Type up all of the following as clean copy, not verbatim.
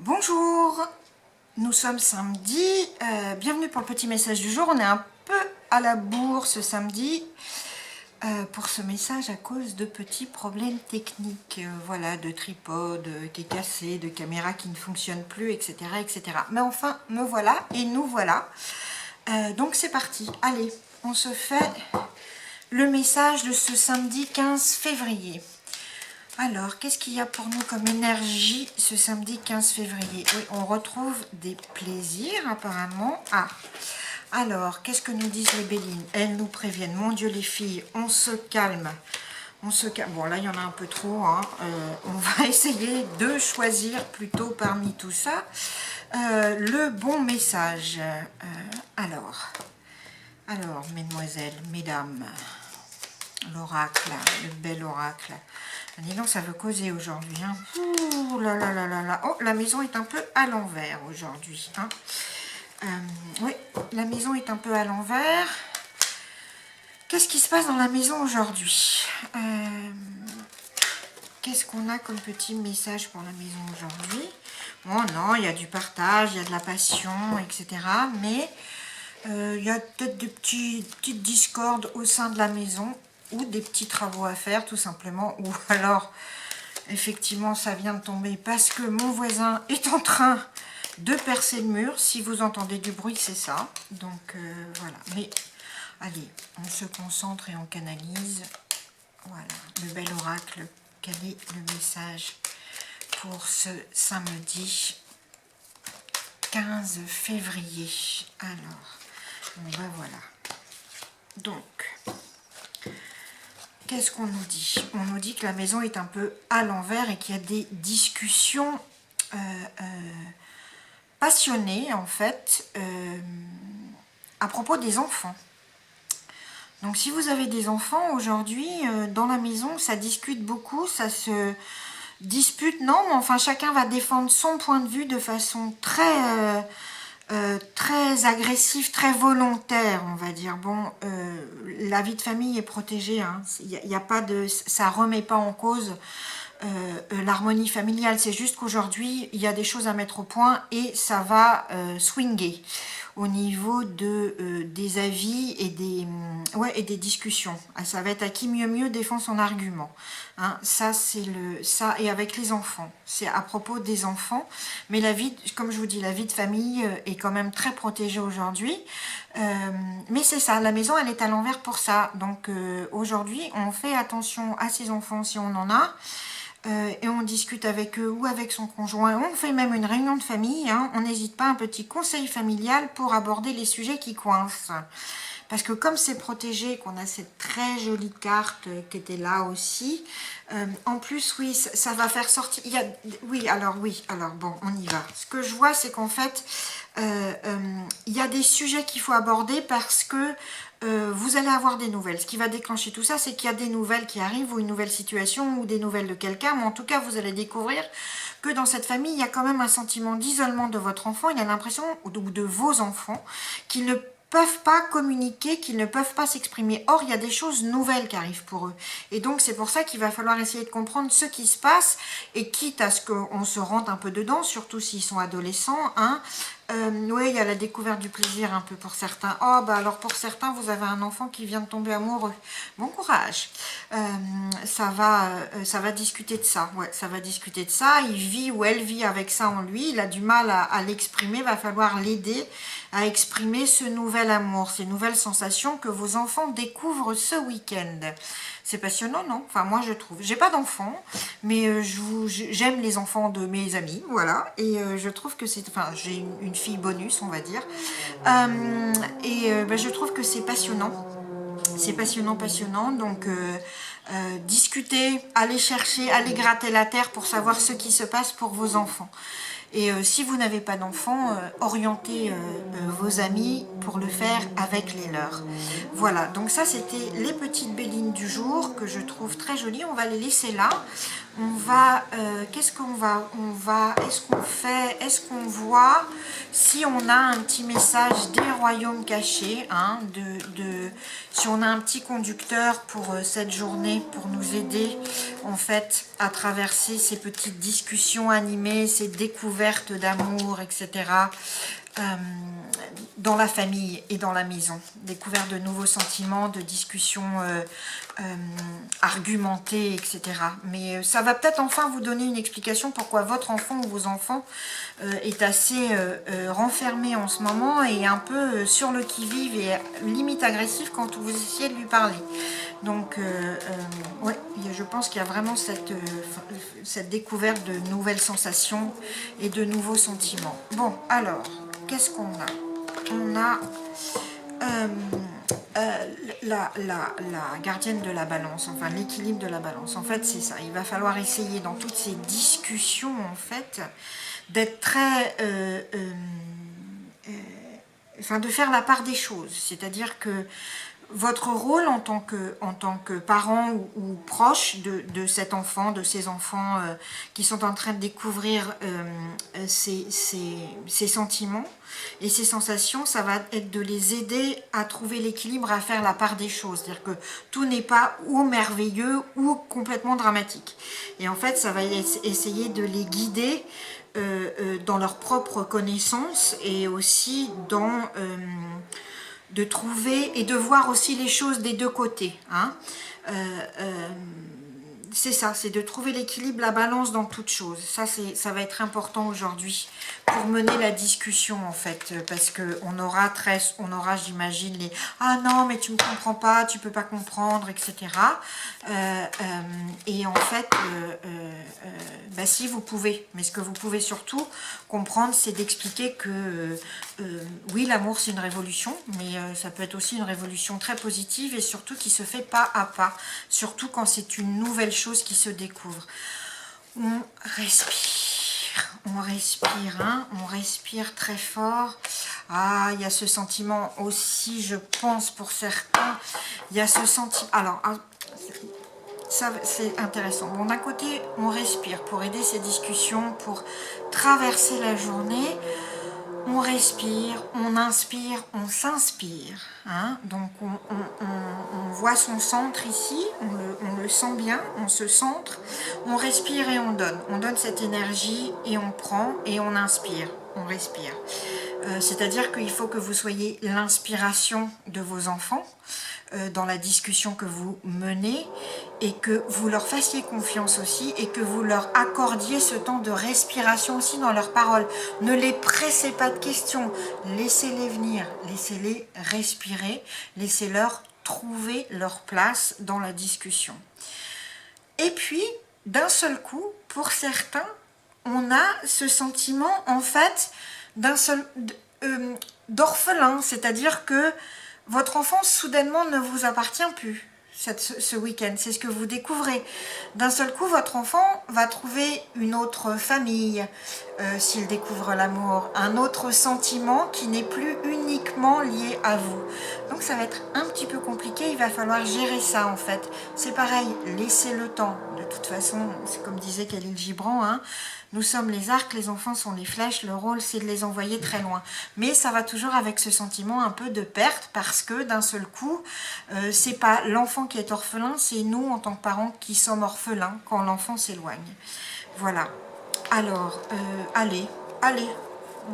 Bonjour, nous sommes samedi, bienvenue pour le petit message du jour. On est un peu à la bourre ce samedi pour ce message à cause de petits problèmes techniques, voilà, de tripode qui est cassé, de caméra qui ne fonctionne plus, etc. etc. Mais enfin, me voilà et nous voilà. Donc c'est parti, allez, on se fait le message de ce samedi 15 février. Alors, qu'est-ce qu'il y a pour nous comme énergie ce samedi 15 février? Oui, on retrouve des plaisirs apparemment. Ah, alors, qu'est-ce que nous disent les Bélines? Elles nous préviennent. Mon Dieu les filles, on se calme. On se calme. Bon, là, il y en a un peu trop. Hein. On va essayer de choisir plutôt parmi tout ça le bon message. Alors, mesdemoiselles, mesdames, l'oracle, le bel oracle. Dis donc, ça veut causer aujourd'hui. Hein. Ouh là là là là là. Oh, la maison est un peu à l'envers aujourd'hui. Hein. Oui, la maison est un peu à l'envers. Qu'est-ce qui se passe dans la maison aujourd'hui? Qu'est-ce qu'on a comme petit message pour la maison aujourd'hui? Bon, non, il y a du partage, il y a de la passion, etc. Mais il y a peut-être des petites discordes au sein de la maison, ou des petits travaux à faire tout simplement, ou alors effectivement ça vient de tomber parce que mon voisin est en train de percer le mur. Si vous entendez du bruit, c'est ça. Donc voilà, mais allez, on se concentre et on canalise. Voilà, le bel oracle, quel est le message pour ce samedi 15 février? Alors, bon ben voilà, donc qu'est-ce qu'on nous dit? On nous dit que la maison est un peu à l'envers et qu'il y a des discussions passionnées, en fait, à propos des enfants. Donc, si vous avez des enfants aujourd'hui, dans la maison, ça discute beaucoup, ça se dispute, non, mais enfin, chacun va défendre son point de vue de façon très agressif, très volontaire, on va dire. Bon, la vie de famille est protégée, hein. Y a pas de, ça remet pas en cause l'harmonie familiale. C'est juste qu'aujourd'hui, il y a des choses à mettre au point et ça va swinger au niveau des avis et des discussions. Ça va être à qui mieux défend son argument. Hein, ça, c'est ça, et avec les enfants. C'est à propos des enfants. Mais la vie, comme je vous dis, la vie de famille est quand même très protégée aujourd'hui. Mais c'est ça, la maison, elle est à l'envers pour ça. Donc aujourd'hui, on fait attention à ses enfants si on en a. Et on discute avec eux ou avec son conjoint. On fait même une réunion de famille. Hein. On n'hésite pas, un petit conseil familial pour aborder les sujets qui coincent. Parce que comme c'est protégé, qu'on a cette très jolie carte qui était là aussi, en plus, oui, ça va faire sortir... oui, alors bon, on y va. Ce que je vois, c'est qu'en fait, il y a des sujets qu'il faut aborder parce que vous allez avoir des nouvelles. Ce qui va déclencher tout ça, c'est qu'il y a des nouvelles qui arrivent, ou une nouvelle situation, ou des nouvelles de quelqu'un. Mais en tout cas, vous allez découvrir que dans cette famille, il y a quand même un sentiment d'isolement de votre enfant. Il y a l'impression, ou de vos enfants, qu'ils ne peuvent pas communiquer, qu'ils ne peuvent pas s'exprimer. Or, il y a des choses nouvelles qui arrivent pour eux. Et donc, c'est pour ça qu'il va falloir essayer de comprendre ce qui se passe, et quitte à ce qu'on se rentre un peu dedans, surtout s'ils sont adolescents, hein. Oui, il y a la découverte du plaisir un peu pour certains. Oh, bah alors pour certains, vous avez un enfant qui vient de tomber amoureux. Bon courage. Ça va discuter de ça. Ouais, ça va discuter de ça. Il vit ou elle vit avec ça en lui. Il a du mal à l'exprimer. Va falloir l'aider à exprimer ce nouvel amour, ces nouvelles sensations que vos enfants découvrent ce week-end. C'est passionnant, non? Enfin, moi, je trouve. J'ai pas d'enfants, mais j'aime les enfants de mes amis, voilà. Et je trouve que c'est... Enfin, j'ai une fille bonus, on va dire. Je trouve que c'est passionnant. C'est passionnant, passionnant. Donc, discuter, aller chercher, aller gratter la terre pour savoir ce qui se passe pour vos enfants. Et si vous n'avez pas d'enfants, orientez vos amis pour le faire avec les leurs. Voilà, donc ça c'était les petites bélines du jour que je trouve très jolies. On va les laisser là. On va, qu'est-ce qu'on va, est-ce qu'on fait, est-ce qu'on voit si on a un petit message des royaumes cachés, hein, si on a un petit conducteur pour cette journée, pour nous aider en fait à traverser ces petites discussions animées, ces découvertes d'amour, etc. Dans la famille et dans la maison, découverte de nouveaux sentiments, de discussions argumentées, etc. Mais ça va peut-être enfin vous donner une explication pourquoi votre enfant ou vos enfants est assez renfermé en ce moment et un peu sur le qui-vive et limite agressif quand vous essayez de lui parler. Donc, ouais, je pense qu'il y a vraiment cette découverte de nouvelles sensations et de nouveaux sentiments. Bon, alors, qu'est-ce qu'on a? On a la gardienne de la balance, enfin l'équilibre de la balance. En fait, c'est ça. Il va falloir essayer dans toutes ces discussions, en fait, d'être très... enfin, de faire la part des choses. C'est-à-dire que votre rôle en tant que parent ou proche de cet enfant, de ces enfants qui sont en train de découvrir ces sentiments et ces sensations, ça va être de les aider à trouver l'équilibre, à faire la part des choses. C'est-à-dire que tout n'est pas ou merveilleux ou complètement dramatique. Et en fait, ça va essayer de les guider dans leur propre connaissance et aussi dans... de trouver et de voir aussi les choses des deux côtés. Hein. C'est ça, c'est de trouver l'équilibre, la balance dans toute chose. Ça va être important aujourd'hui pour mener la discussion en fait, parce que on aura j'imagine les ah non mais tu me comprends pas, tu peux pas comprendre, etc. Et en fait, bah si vous pouvez, mais ce que vous pouvez surtout comprendre, c'est d'expliquer que oui, l'amour c'est une révolution, mais ça peut être aussi une révolution très positive et surtout qui se fait pas à pas, surtout quand c'est une nouvelle chose qui se découvre. On respire, hein, on respire très fort. Ah, il y a ce sentiment aussi, je pense, pour certains, il y a ce sentiment... Alors, ça c'est intéressant. Bon, d'un côté, on respire pour aider ces discussions, pour traverser la journée. On respire, on inspire, on s'inspire. Hein. Donc on voit son centre ici, on le sent bien, on se centre, on respire et on donne. On donne cette énergie et on prend et on inspire, on respire. C'est-à-dire qu'il faut que vous soyez l'inspiration de vos enfants dans la discussion que vous menez et que vous leur fassiez confiance aussi et que vous leur accordiez ce temps de respiration aussi dans leurs paroles. Ne les pressez pas de questions, laissez-les venir, laissez-les respirer, laissez-leur trouver leur place dans la discussion. Et puis, d'un seul coup, pour certains, on a ce sentiment en fait d'orphelin, c'est-à-dire que votre enfant soudainement ne vous appartient plus ce week-end, c'est ce que vous découvrez. D'un seul coup, votre enfant va trouver une autre famille s'il découvre l'amour, un autre sentiment qui n'est plus uniquement lié à vous. Donc ça va être un petit peu compliqué, il va falloir gérer ça en fait. C'est pareil, laissez le temps. De toute façon, c'est comme disait Khalil Gibran, hein, nous sommes les arcs, les enfants sont les flèches, le rôle c'est de les envoyer très loin. Mais ça va toujours avec ce sentiment un peu de perte parce que d'un seul coup, c'est pas l'enfant qui est orphelin, c'est nous en tant que parents qui sommes orphelins quand l'enfant s'éloigne. Voilà. Alors, allez,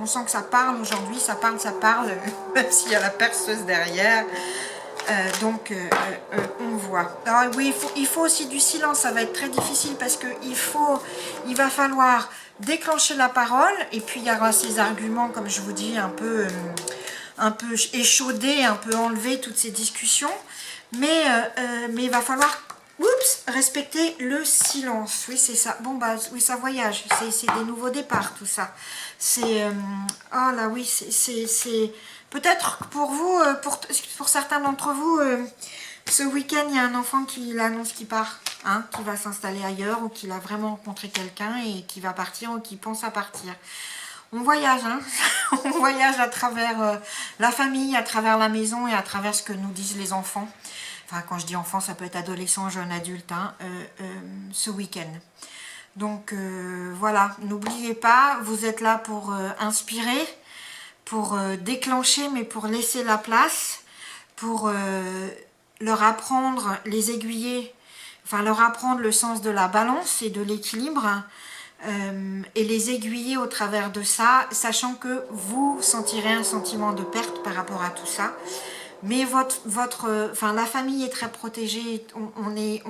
on sent que ça parle aujourd'hui, ça parle, même s'il y a la perceuse derrière. Donc, on voit. Alors, oui, il faut aussi du silence, ça va être très difficile parce que il va falloir déclencher la parole et puis il y aura ces arguments, comme je vous dis, un peu échaudés, un peu enlever toutes ces discussions. Mais il va falloir respecter le silence. Oui, c'est ça. Bon, bah, oui, ça voyage. C'est des nouveaux départs, tout ça. C'est... oh là, oui, c'est... Peut-être pour vous, pour certains d'entre vous, ce week-end, il y a un enfant qui l'annonce qu'il part, hein, qui va s'installer ailleurs ou qu'il a vraiment rencontré quelqu'un et qui va partir ou qui pense à partir. On voyage, hein. On voyage à travers la famille, à travers la maison et à travers ce que nous disent les enfants. enfin quand je dis enfant, ça peut être adolescent, jeune adulte, hein, ce week-end. Donc voilà, n'oubliez pas, vous êtes là pour inspirer, pour déclencher, mais pour laisser la place, pour leur apprendre, les aiguiller, enfin leur apprendre le sens de la balance et de l'équilibre, et les aiguiller au travers de ça, sachant que vous sentirez un sentiment de perte par rapport à tout ça. Mais la famille est très protégée, on est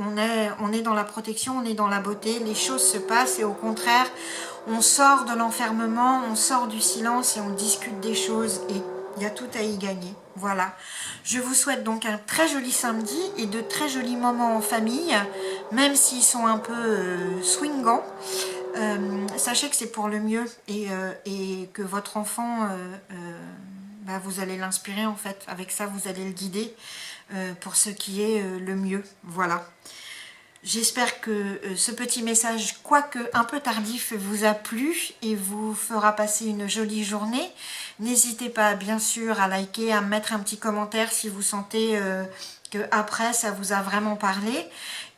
dans la protection, on est dans la beauté, les choses se passent et au contraire, on sort de l'enfermement, on sort du silence et on discute des choses et il y a tout à y gagner. Voilà. Je vous souhaite donc un très joli samedi et de très jolis moments en famille, même s'ils sont un peu swingants. Sachez que c'est pour le mieux et que votre enfant, vous allez l'inspirer en fait. Avec ça, vous allez le guider pour ce qui est le mieux. Voilà. J'espère que ce petit message, quoique un peu tardif, vous a plu et vous fera passer une jolie journée. N'hésitez pas bien sûr à liker, à mettre un petit commentaire si vous sentez que après ça vous a vraiment parlé.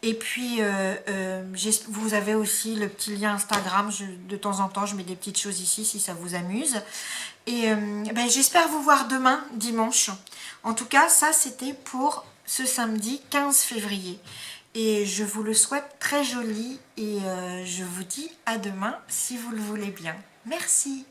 Et puis vous avez aussi le petit lien Instagram, de temps en temps je mets des petites choses ici si ça vous amuse. Et j'espère vous voir demain, dimanche. En tout cas, ça c'était pour ce samedi 15 février. Et je vous le souhaite très joli et je vous dis à demain si vous le voulez bien. Merci.